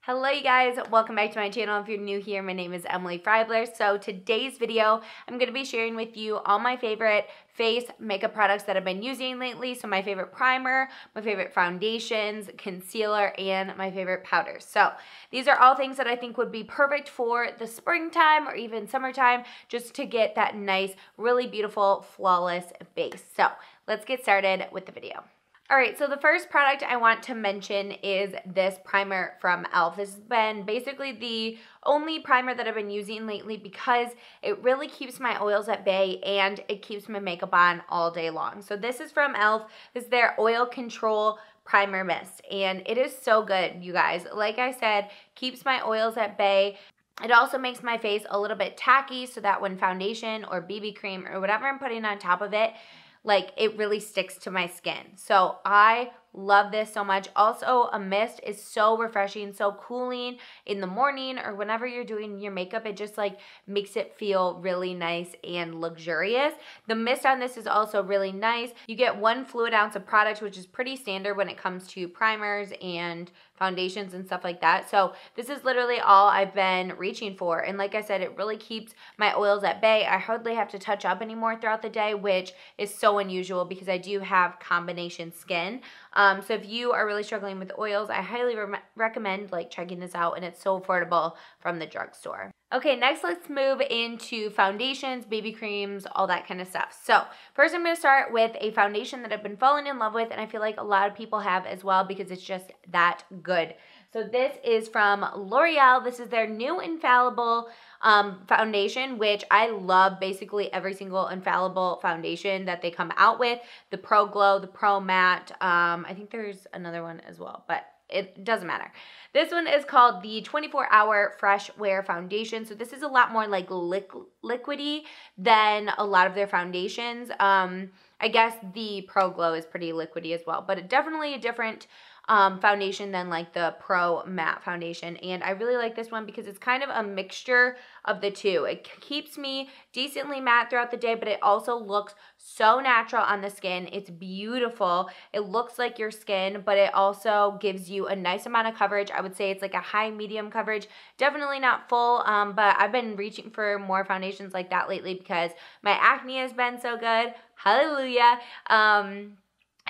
Hello you guys, welcome back to my channel. If you're new here, my name is Emily Freybler. So today's video, I'm going to be sharing with you all my favorite face makeup products that I've been using lately. So my favorite primer, my favorite foundations, concealer, and my favorite powders. So these are all things that I think would be perfect for the springtime or even summertime, just to get that nice, really beautiful, flawless base. So let's get started with the video. Alright, so the first product I want to mention is this primer from e.l.f. This has been basically the only primer that I've been using lately because it really keeps my oils at bay and it keeps my makeup on all day long. So this is from e.l.f. This is their Oil Control Primer Mist, and it is so good, you guys. Like I said, keeps my oils at bay. It also makes my face a little bit tacky so that when foundation or BB cream or whatever I'm putting on top of it, like, it really sticks to my skin. So I love this so much. Also, a mist is so refreshing, so cooling in the morning or whenever you're doing your makeup. It just like makes it feel really nice and luxurious. The mist on this is also really nice. You get 1 fluid ounce of product, which is pretty standard when it comes to primers and foundations and stuff like that. So this is literally all I've been reaching for. And like I said, it really keeps my oils at bay. I hardly have to touch up anymore throughout the day, which is so unusual because I do have combination skin. So if you are really struggling with oils, I highly recommend like checking this out, and it's so affordable from the drugstore. Okay, next let's move into foundations, BB creams, all that kind of stuff. So first I'm going to start with a foundation that I've been falling in love with, and I feel like a lot of people have as well because it's just that good. So this is from L'Oreal. This is their new Infallible foundation, which I love basically every single Infallible foundation that they come out with. The Pro Glow, the Pro Matte, I think there's another one as well, but it doesn't matter. This one is called the 24-Hour Fresh Wear Foundation. So this is a lot more like liquidy than a lot of their foundations. I guess the Pro Glow is pretty liquidy as well, but definitely a different foundation than like the Pro Matte foundation. And I really like this one because it's kind of a mixture of the two. It keeps me decently matte throughout the day, but it also looks so natural on the skin. It's beautiful. It looks like your skin, but it also gives you a nice amount of coverage. I would say it's like a high medium coverage. Definitely not full, but I've been reaching for more foundations like that lately because my acne has been so good. Hallelujah.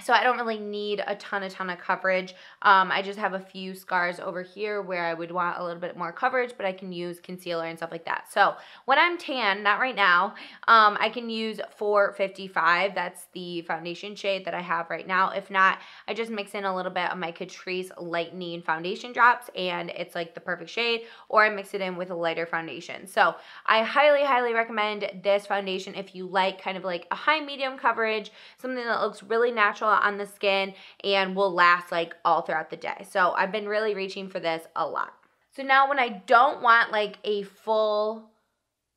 So I don't really need a ton of coverage. I just have a few scars over here where I would want a little bit more coverage, but I can use concealer and stuff like that. So when I'm tan, not right now, I can use 455. That's the foundation shade that I have right now. If not, I just mix in a little bit of my Catrice Lightning foundation drops, and it's like the perfect shade, or I mix it in with a lighter foundation. So I highly recommend this foundation if you like kind of like a high medium coverage, something that looks really natural on the skin and will last like all throughout the day. So I've been really reaching for this a lot. So now when I don't want like a full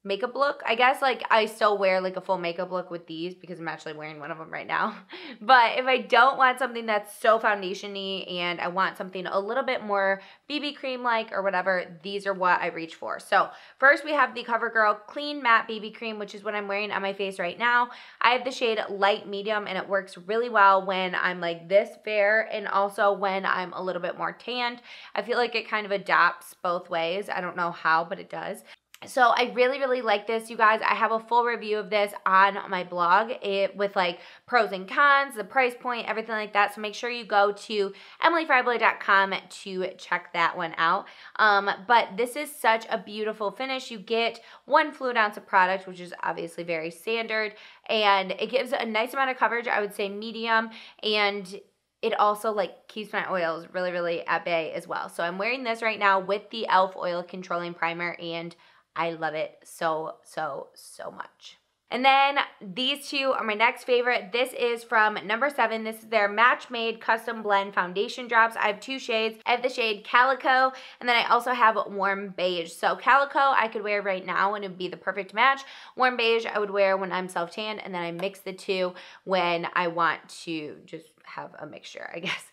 makeup look, I guess like I still wear like a full makeup look with these because I'm actually wearing one of them right now. But if I don't want something that's so foundation-y and I want something a little bit more BB cream like or whatever, these are what I reach for. So first we have the COVERGIRL Clean Matte BB Cream, which is what I'm wearing on my face right now. I have the shade Light Medium, and it works really well when I'm like this fair and also when I'm a little bit more tanned. I feel like it kind of adapts both ways. I don't know how, but it does. So I really like this, you guys. I have a full review of this on my blog with like pros and cons, the price point, everything like that. So make sure you go to emilyfreybler.com to check that one out. But this is such a beautiful finish. You get 1 fluid ounce of product, which is obviously very standard, and it gives a nice amount of coverage. I would say medium, and it also like keeps my oils really at bay as well. So I'm wearing this right now with the e.l.f. Oil Controlling Primer, and I love it so much. And then these two are my next favorite. This is from number 7. This is their Match Made Custom Blend Foundation Drops. I have 2 shades. I have the shade Calico, and then I also have Warm Beige. So Calico I could wear right now and it would be the perfect match. Warm Beige I would wear when I'm self-tanned, and then I mix the two when I want to just have a mixture, I guess.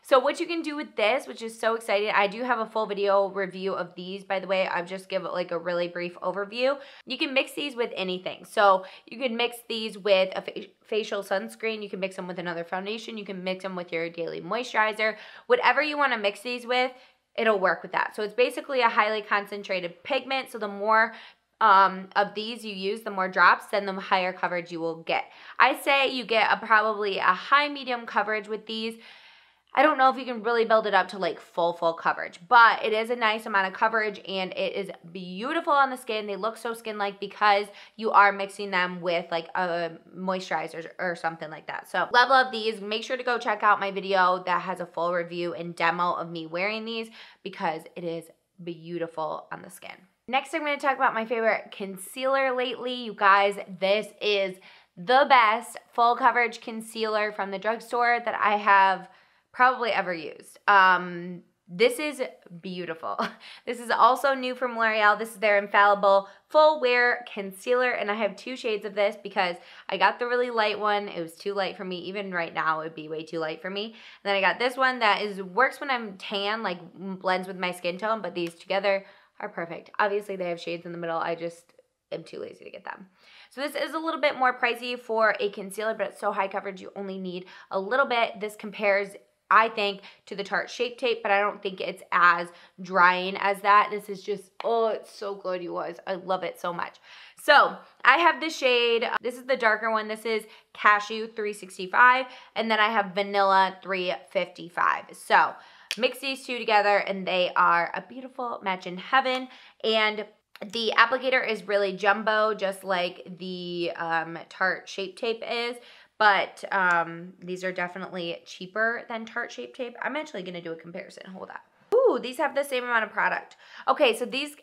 So what you can do with this, which is so exciting, I do have a full video review of these, by the way. I've just given like a really brief overview. You can mix these with anything. So you can mix these with a facial sunscreen. You can mix them with another foundation. You can mix them with your daily moisturizer. Whatever you want to mix these with, it'll work with that. So it's basically a highly concentrated pigment. So the more of these you use, the more drops, then the higher coverage you will get. I say you get probably a high medium coverage with these. I don't know if you can really build it up to like full coverage, but it is a nice amount of coverage and it is beautiful on the skin. They look so skin-like because you are mixing them with like a moisturizer or something like that. So love these. Make sure to go check out my video that has a full review and demo of me wearing these because it is beautiful on the skin. Next, I'm going to talk about my favorite concealer lately. You guys, this is the best full coverage concealer from the drugstore that I have probably ever used. This is beautiful. This is also new from L'Oreal. This is their Infallible Full Wear Concealer, and I have 2 shades of this because I got the really light one. It was too light for me. Even right now, it would be way too light for me. And then I got this one that works when I'm tan, like blends with my skin tone, but these together are perfect. Obviously, they have shades in the middle. I just am too lazy to get them. So this is a little bit more pricey for a concealer, but it's so high coverage, you only need a little bit. This compares, I think, to the Tarte Shape Tape, but I don't think it's as drying as that. This is just, oh, it's so good, you guys. I love it so much. So I have the shade, this is the darker one. This is Cashew 365, and then I have Vanilla 355. So mix these two together, and they are a beautiful match in heaven. And the applicator is really jumbo, just like the Tarte Shape Tape is. But these are definitely cheaper than Tarte Shape Tape. I'm actually going to do a comparison. Hold on. Ooh, these have the same amount of product. Okay, so these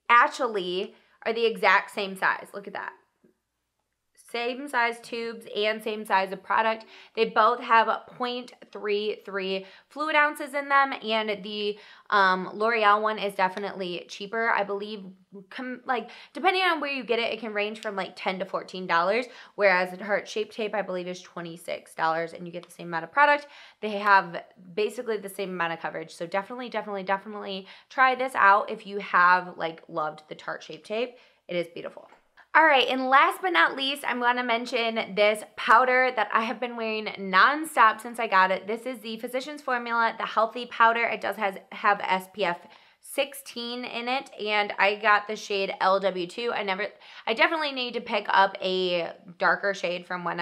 actually are the exact same size. Look at that. Same size tubes and same size of product. They both have 0.33 fluid ounces in them, and the L'Oreal one is definitely cheaper. I believe, like, depending on where you get it, it can range from like $10 to $14, whereas the Tarte Shape Tape, I believe, is $26, and you get the same amount of product. They have basically the same amount of coverage, so definitely try this out if you have, like, loved the Tarte Shape Tape. It is beautiful. All right, and last but not least, I'm going to mention this powder that I have been wearing nonstop since I got it. This is the Physicians Formula, the Healthy Powder. It does have SPF 16 in it, and I got the shade LW2. I definitely need to pick up a darker shade for when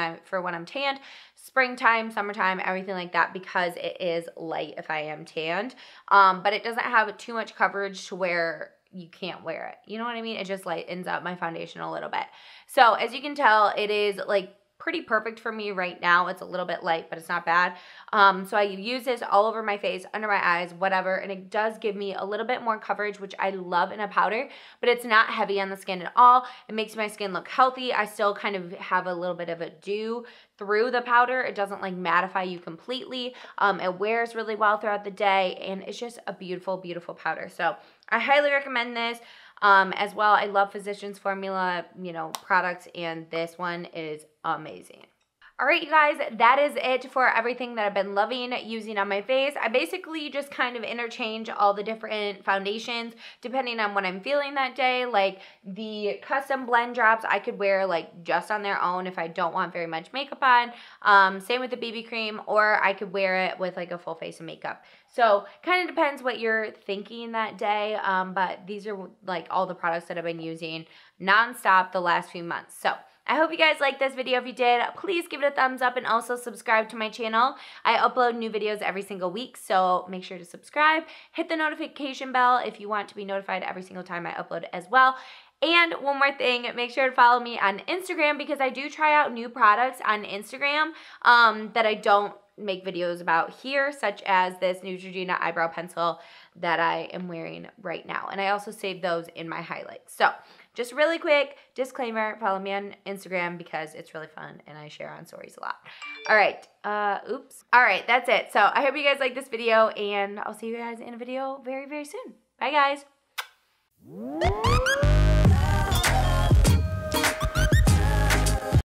I'm tanned. Springtime, summertime, everything like that, because it is light if I am tanned. But it doesn't have too much coverage to where you can't wear it. You know what I mean? It just lightens up my foundation a little bit. So as you can tell, it is like pretty perfect for me right now. It's a little bit light, but it's not bad. So I use this all over my face, under my eyes, whatever, and it does give me a little bit more coverage, which I love in a powder, but it's not heavy on the skin at all. It makes my skin look healthy. I still kind of have a little bit of a dew through the powder. It doesn't like mattify you completely. It wears really well throughout the day, and it's just a beautiful, beautiful powder. So I highly recommend this. As well, I love Physicians Formula, products, and this one is amazing. All right, you guys, that is it for everything that I've been loving using on my face. I basically just kind of interchange all the different foundations depending on what I'm feeling that day. Like the custom blend drops, I could wear like just on their own if I don't want very much makeup on. Same with the BB cream, or I could wear it with like a full face of makeup. So kind of depends what you're thinking that day, but these are like all the products that I've been using nonstop the last few months. So I hope you guys liked this video. If you did, please give it a thumbs up and also subscribe to my channel. I upload new videos every single week, so make sure to subscribe. Hit the notification bell if you want to be notified every single time I upload as well. And one more thing, make sure to follow me on Instagram because I do try out new products on Instagram that I don't make videos about here, such as this Neutrogena eyebrow pencil that I am wearing right now. And I also save those in my highlights. So just really quick disclaimer, follow me on Instagram because it's really fun and I share on stories a lot. All right, oops. All right, that's it. So I hope you guys like this video, and I'll see you guys in a video very, very soon. Bye, guys.